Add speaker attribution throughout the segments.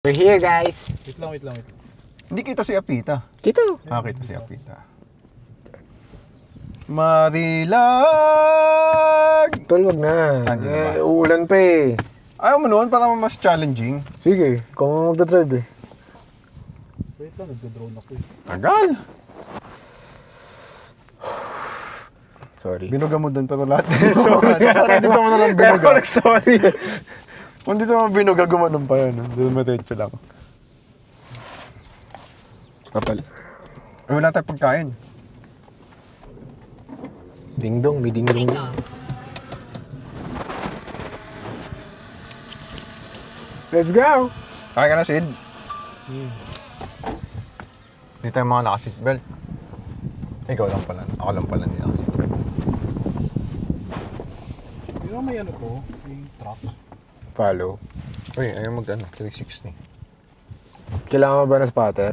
Speaker 1: We're here, guys.
Speaker 2: Wait lang.
Speaker 3: Hindi kita si Apita.
Speaker 1: Kita.
Speaker 3: Kita si Apita. Marilag!
Speaker 1: Tol, wag na. Uulan pa eh.
Speaker 3: Ayaw mo noon para mas challenging.
Speaker 1: Sige, ikaw mo magdadrive eh.
Speaker 2: Wait lang, nagdodrone ako eh.
Speaker 3: Tagal!
Speaker 1: Sorry.
Speaker 3: Binuga mo doon pero lahat. Sorry, dito mo na lang binuga.
Speaker 1: Sorry.
Speaker 3: Kung dito mo binuga, gumanon pa yun. Doon matensyo lang.
Speaker 1: Kapal.
Speaker 3: Ay, wala tayong pagkain.
Speaker 1: Ding-dong, may ding-dong. Let's go!
Speaker 3: Kaya ka na, Sid? Hindi tayo mga naka-seatbelt. Ikaw lang pala. Ako lang pala hindi naka-seatbelt.
Speaker 2: Di ba may ano po? Yung truck?
Speaker 1: Follow.
Speaker 3: Uy, ayaw mag-ano, 360.
Speaker 1: Kailangan mo ba ng spotter?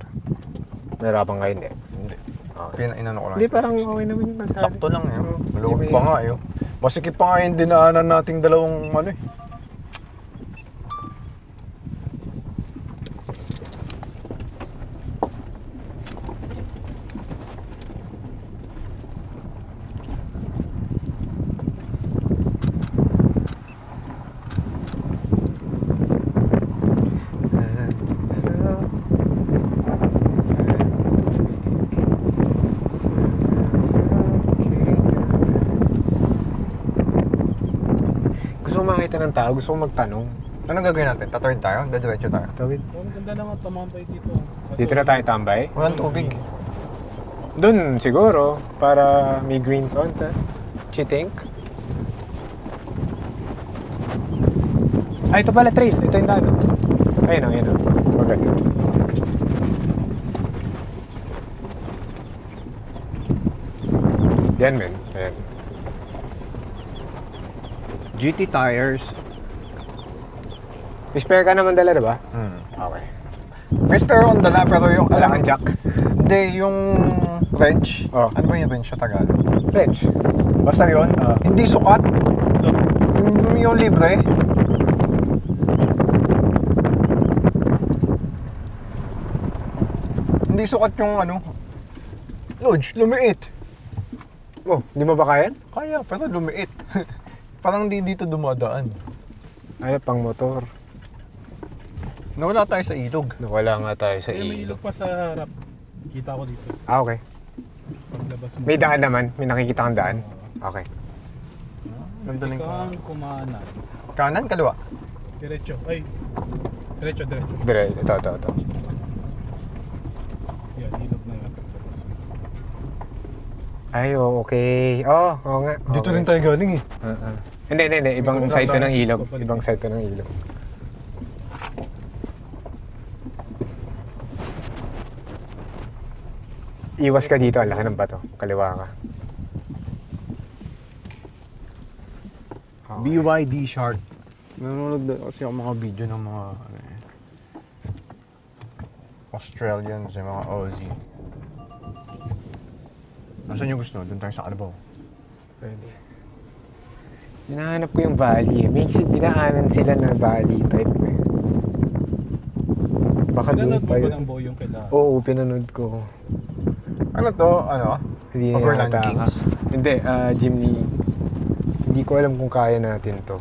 Speaker 1: Mahirapan kayo, hindi.
Speaker 3: Hindi.
Speaker 1: Okay.
Speaker 3: Inano ko lang.
Speaker 1: Hindi, parang okay naman yung kalsada.
Speaker 3: Sakto lang eh.
Speaker 1: Oo.
Speaker 3: Maluwag
Speaker 1: Hindi
Speaker 3: pa
Speaker 1: ba
Speaker 3: nga eh. Masikip pa nga yung dinaanan nating dalawang ano eh.
Speaker 1: Gusto ko makita ng tao, gusto ko magtanong.
Speaker 3: Anong gagawin natin? Tatawid tayo? Dadiretso tayo?
Speaker 1: Tawid.
Speaker 2: Oh, maganda naman tumambay dito.
Speaker 1: Dito na tayo tambay?
Speaker 3: Walang tubig.
Speaker 1: Doon siguro, para may greens on. Do you think? Ay, ito pala trail. Ito yung daan. Ayun o. Maganda. Yan, men. Ayan.
Speaker 3: GT tires.
Speaker 1: May spare ka naman dala, diba? Okay.
Speaker 3: May spare on dala pero yung
Speaker 1: Wala kang jack?
Speaker 3: Hindi, yung wrench.
Speaker 1: Oh.
Speaker 3: Ano ba yung wrench sa Tagalog?
Speaker 1: French.
Speaker 3: Basta yun. Hindi sukat. Yung libre. Hindi sukat yung ano. Lodge, lumiit.
Speaker 1: Oh, hindi mo ba kaya?
Speaker 3: Kaya, pero lumiit. Parang di dito dumadaan.
Speaker 1: Ano, pang motor.
Speaker 3: Nawala tayo sa ilog.
Speaker 1: Nawala nga tayo sa
Speaker 2: May
Speaker 1: ilog.
Speaker 2: ilog pa sa harap. Kita ko dito.
Speaker 1: Ah, okay.
Speaker 2: Paglabas mo.
Speaker 1: May daan naman. May nakikita kang daan. Okay.
Speaker 3: Nandaling
Speaker 2: Kang kumana.
Speaker 3: kanan, kaliwa.
Speaker 2: Diretso. Ay. Diretso.
Speaker 1: Dire, ito.
Speaker 2: Yan, ilog na yan. Paglabas mo.
Speaker 1: Ay, okay. Oo nga.
Speaker 3: Dito
Speaker 1: Okay.
Speaker 3: rin tayo galing eh.
Speaker 1: Hindi. Ibang
Speaker 2: Ikaw
Speaker 1: side to
Speaker 2: lang,
Speaker 1: ng ilog.
Speaker 2: ikaw pala.
Speaker 1: Ibang side to ng ilog. Iwas ka dito. Ang laki ng bato. Kaliwa ka. Okay.
Speaker 3: BYD Shark. Nanonood na kasi ako mga video ng mga Australians, yung mga Aussie. Nasaan yung gusto? Doon tayo sa Carabao.
Speaker 1: Pwede. Hinahanap ko yung valley. May dinaanan sila ng valley type eh. Baka doon
Speaker 2: Pinanood mo
Speaker 1: pa
Speaker 2: ba
Speaker 1: yun.
Speaker 2: ng buo yung kailangan?
Speaker 1: Oo, pinanood ko.
Speaker 3: Ano to? Ano?
Speaker 1: Hindi na
Speaker 3: Overland
Speaker 1: yata
Speaker 3: Kings?
Speaker 1: Hindi, Jimny. Hindi ko alam kung kaya natin to.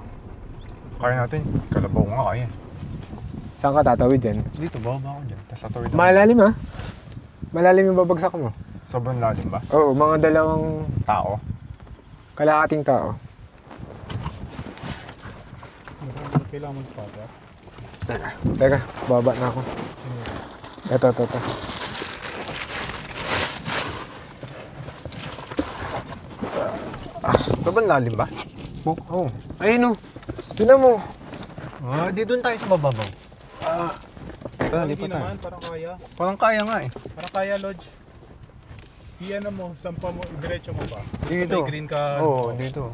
Speaker 3: Kaya natin. Carabao nga kaya.
Speaker 1: Saan ka tatawid dyan?
Speaker 3: Dito, baba ako dyan. Tapos tatawid ako.
Speaker 1: Malalim ha? Malalim yung babagsak mo.
Speaker 3: Sobrang lalim ba?
Speaker 1: Oo, mga dalawang
Speaker 3: Tao?
Speaker 1: kalahating tao.
Speaker 2: Kailangan mo spotter.
Speaker 1: Teka, baba na ako. Ito.
Speaker 3: Sobrang lalim ba?
Speaker 1: Oo. Ayun o. Tinan mo.
Speaker 3: Di doon tayo sa bababaw.
Speaker 2: Parang
Speaker 3: Lipat
Speaker 2: hindi
Speaker 3: tayo.
Speaker 2: naman, parang kaya.
Speaker 3: Parang kaya nga eh.
Speaker 2: Parang kaya, Lodge. Iyan mo, sampa mo, diretso mo ba?
Speaker 3: Dito.
Speaker 2: May green ka.
Speaker 3: Oo, dito.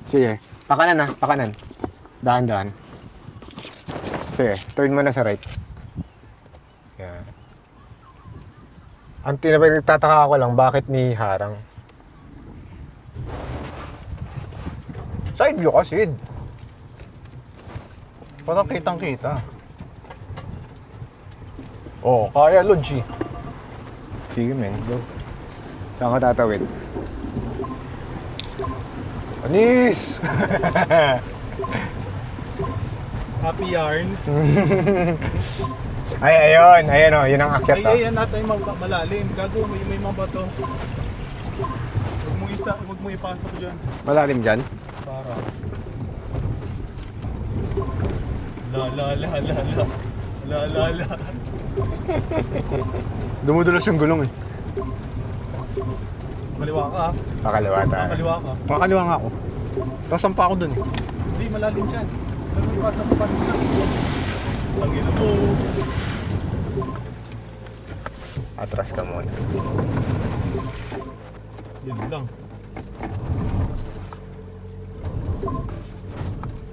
Speaker 1: Sige. Pakanan ha, pakanan. Dahan-dahan. Sige, turn mo na sa right. Yan. Ang nagtataka ko lang, bakit may harang?
Speaker 3: Side view kasi. Parang kitang-kita. Oh, kaya Lodge.
Speaker 1: Sige, men. Go. Saan ka tatawid?
Speaker 3: Anis!
Speaker 2: Happy yarn.
Speaker 1: Ay, ayun. Ayun o. Yun ang akyat
Speaker 2: Ay,
Speaker 1: o.
Speaker 2: ayan natin malalim. Gago, may mga bato. Huwag mo ipasok dyan.
Speaker 3: Malalim dyan?
Speaker 2: Para. La.
Speaker 3: Dumudulas yung gulong eh.
Speaker 2: Kaliwa ka.
Speaker 1: Pakalawa tayo.
Speaker 2: Kaliwa ka.
Speaker 3: Makakaliwa nga ako. Tasampa ako dun eh.
Speaker 2: Hindi, malalim dyan. Huwag mo ipasok mo. Tangin mo.
Speaker 1: Atras ka muna.
Speaker 2: Yun lang.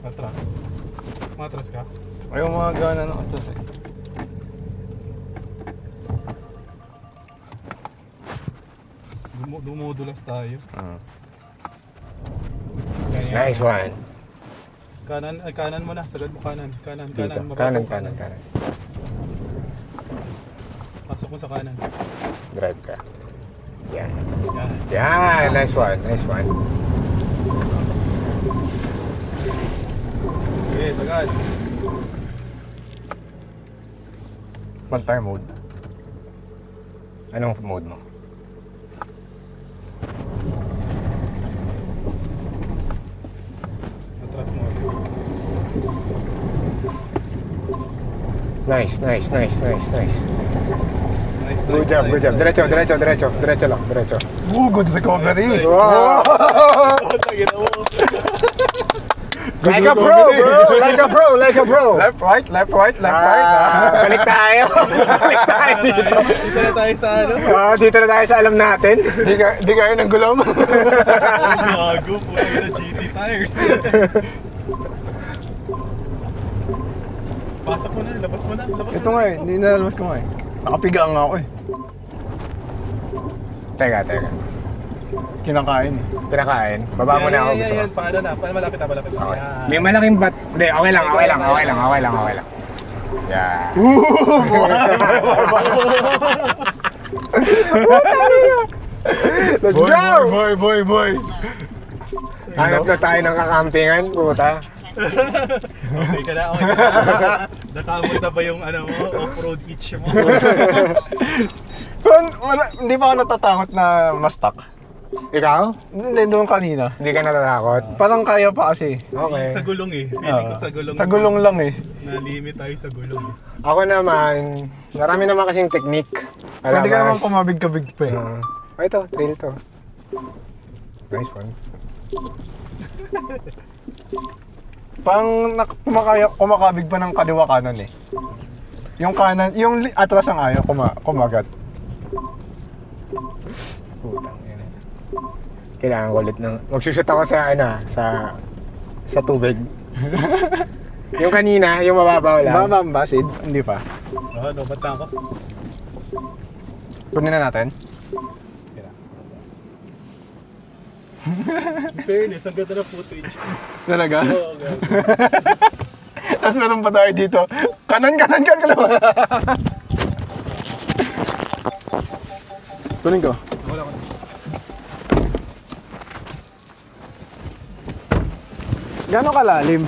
Speaker 2: Atras. Matras ka?
Speaker 3: Ayaw mga gana ng atas eh.
Speaker 2: Dumudulas tayo.
Speaker 1: Nice one.
Speaker 2: Kanan mo na. Sagad mo kanan.
Speaker 1: Dito.
Speaker 2: Mababaw
Speaker 1: Kanan.
Speaker 2: Pasok mo sa kanan.
Speaker 1: Drive ka. Yan.
Speaker 2: Yan.
Speaker 1: Yan. Nice one.
Speaker 2: Okay, sagad.
Speaker 3: Pantay mode.
Speaker 1: Anong mode mo?
Speaker 2: Atras mo.
Speaker 1: Nice.
Speaker 2: Nice.
Speaker 1: Good job. Diretso lang.
Speaker 3: Ooh, good recovery!
Speaker 1: Wow!
Speaker 2: Tangin mo.
Speaker 1: Like a pro!
Speaker 3: Left, right.
Speaker 1: Balik tayo dito.
Speaker 2: Dito na tayo sa ano.
Speaker 1: Dito na tayo sa alam natin.
Speaker 3: Di kayo ng gulong.
Speaker 2: Gago, puta na GT tires. Pasok mo na, labas mo na.
Speaker 3: Ito nga eh, hindi nalalabas ko nga eh. Nakapiga nga ako eh.
Speaker 1: Teka.
Speaker 3: Kinakain eh.
Speaker 1: Pinakain. Baba mo na ako gusto ko.
Speaker 2: Yan. Paano na? Malapit na.
Speaker 1: Okay.
Speaker 2: Yan.
Speaker 1: May malaking bat. Hindi, okay lang. Yeah. Let's go!
Speaker 3: Boy!
Speaker 1: Hanap na tayo ng kakampingan, puta.
Speaker 2: Okay ka na. Nakamot na ba yung off-road itch mo?
Speaker 3: Pero hindi ba ako natatakot na ma-stuck?
Speaker 1: Ikaw?
Speaker 3: Hindi, doon kanina.
Speaker 1: Hindi ka natatakot?
Speaker 3: Parang kaya pa kasi.
Speaker 1: Okay.
Speaker 2: Sa gulong eh. Feeling ko sa gulong.
Speaker 3: Sa gulong lang eh.
Speaker 2: Na-limit tayo sa gulong.
Speaker 1: Ako naman, marami naman kasing technique.
Speaker 3: Pwede ka naman kumabig-kabig pa eh.
Speaker 1: Ito, trail to. Nice one.
Speaker 3: Parang kumakabig pa ng kaliwa kanan eh. Yung kanan, yung atras ang ayaw, kumagat.
Speaker 1: Putang ina. Kailangan ko ulit ng... Magsushoot ako sa sa tubig. Yung kanina, yung mababaw lang.
Speaker 3: Basid? Hindi pa.
Speaker 2: Ba't na ako?
Speaker 3: Kunin na natin.
Speaker 2: In fairness, ang ganda ng footage.
Speaker 3: Talaga?
Speaker 2: Oo, gago.
Speaker 3: Tapos meron pa tayo dito. Kanan, kalawa. Kunin ko.
Speaker 2: Wala ko.
Speaker 3: Gano'ng kalalim?